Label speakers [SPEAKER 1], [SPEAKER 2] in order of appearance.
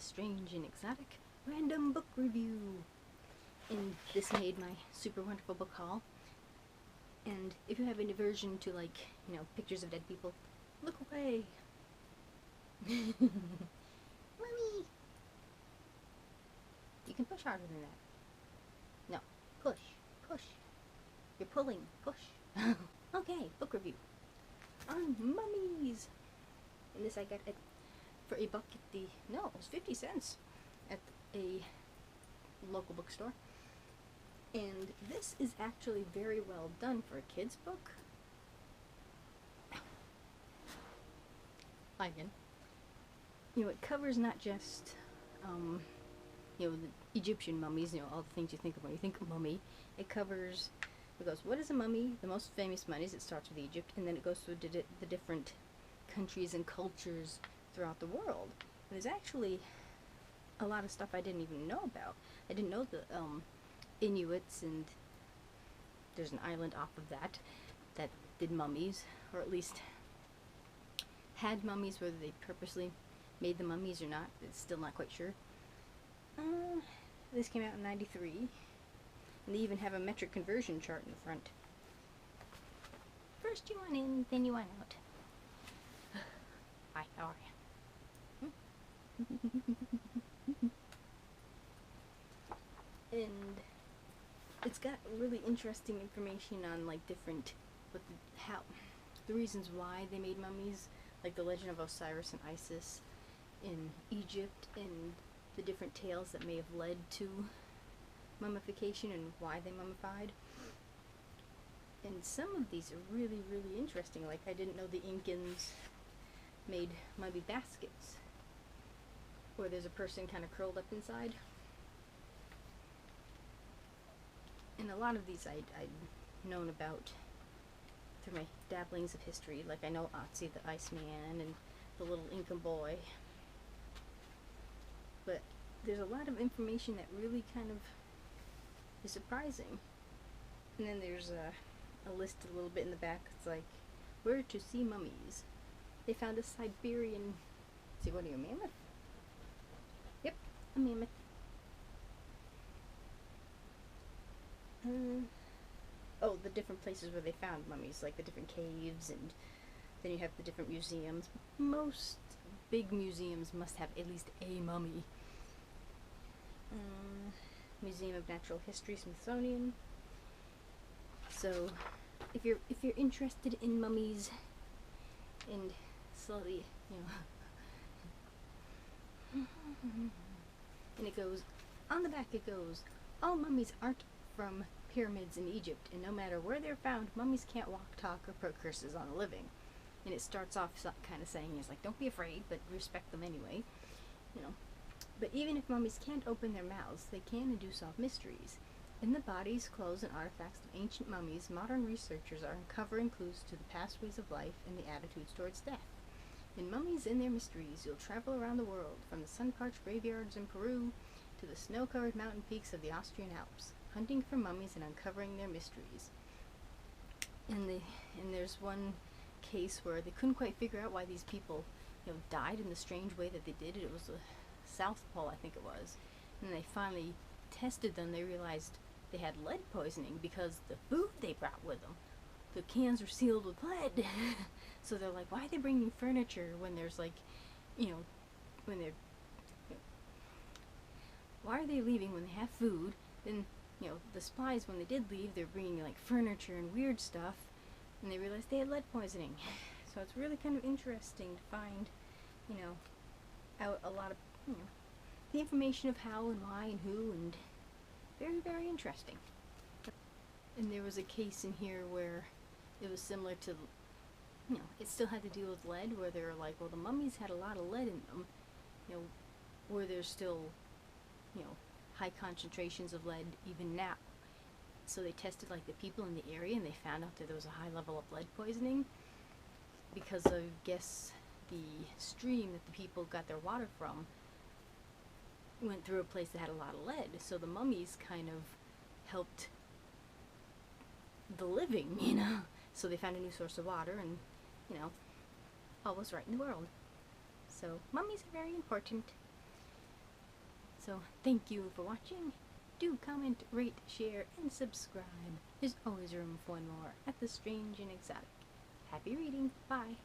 [SPEAKER 1] strange and exotic random book review. And this made my super wonderful book haul. And if you have an aversion to, like, you know, pictures of dead people, look away. Mummy! You can push harder than that. No, push, push. You're pulling, push. Okay, book review on Mummies. And this I got for $1 at the, no, it was 50 cents at a local bookstore. And this is actually very well done for a kid's book. Again, you know, it covers not just, you know, the Egyptian mummies, you know, all the things you think of when you think of mummy. It covers, it goes, what is a mummy? The most famous mummies. It starts with Egypt, and then it goes through the different countries and cultures throughout the world. And there's actually a lot of stuff I didn't even know about. I didn't know the Inuits, and there's an island off of that did mummies, or at least had mummies. Whether they purposely made the mummies or not, it's still not quite sure. This came out in '93, and they even have a metric conversion chart in the front. First you want in, then you want out. Hi, how are you? And it's got really interesting information on, like, different, the reasons why they made mummies, like the legend of Osiris and Isis in Egypt, and the different tales that may have led to mummification and why they mummified. And some of these are really, really interesting. Like, I didn't know the Incans made mummy baskets, where there's a person kind of curled up inside. And a lot of these I'd known about through my dabblings of history. Like, I know Otzi the Iceman and the little Incan boy. But there's a lot of information that really kind of is surprising. And then there's a list a little bit in the back. It's like, where to see mummies. They found a Siberian, see, what are you, a mammoth? Yep, a mammoth. Oh, the different places where they found mummies, like the different caves, and then you have the different museums. Most big museums must have at least a mummy. Museum of Natural History, Smithsonian. So, if you're interested in mummies and slowly, you know, and it goes on the back. It goes, all mummies aren't from pyramids in Egypt, and no matter where they're found, mummies can't walk, talk, or put curses on the living. And it starts off kind of saying, it's like, don't be afraid, but respect them anyway, you know. But even if mummies can't open their mouths, they can and do solve mysteries. In the bodies, clothes, and artifacts of ancient mummies, modern researchers are uncovering clues to the past ways of life and the attitudes towards death. In Mummies and Their Mysteries, you'll travel around the world, from the sun-parched graveyards in Peru to the snow-covered mountain peaks of the Austrian Alps, hunting for mummies and uncovering their mysteries. And there's one case where they couldn't quite figure out why these people, you know, died in the strange way that they did. It was the South Pole, I think it was. And they finally tested them. They realized they had lead poisoning because the food they brought with them, the cans were sealed with lead. So they're like, why are they bringing furniture when there's, like, you know, when they're, you know, why are they leaving when they have food? Then, you know, the spies, when they did leave, they're bringing, like, furniture and weird stuff, and they realized they had lead poisoning. So it's really kind of interesting to find, you know, out a lot of, you know, the information of how and why and who, and very, very interesting. And there was a case in here where it was similar to, you know, it still had to deal with lead, where they were like, well, the mummies had a lot of lead in them, you know, where there's still, you know, high concentrations of lead even now. So they tested, like, the people in the area, and they found out that there was a high level of lead poisoning because of, I guess, the stream that the people got their water from went through a place that had a lot of lead. So the mummies kind of helped the living, you know. So they found a new source of water, and, you know, all was right in the world. So mummies are very important. So thank you for watching. Do comment, rate, share, and subscribe. There's always room for one more at the strange and exotic. Happy reading. Bye.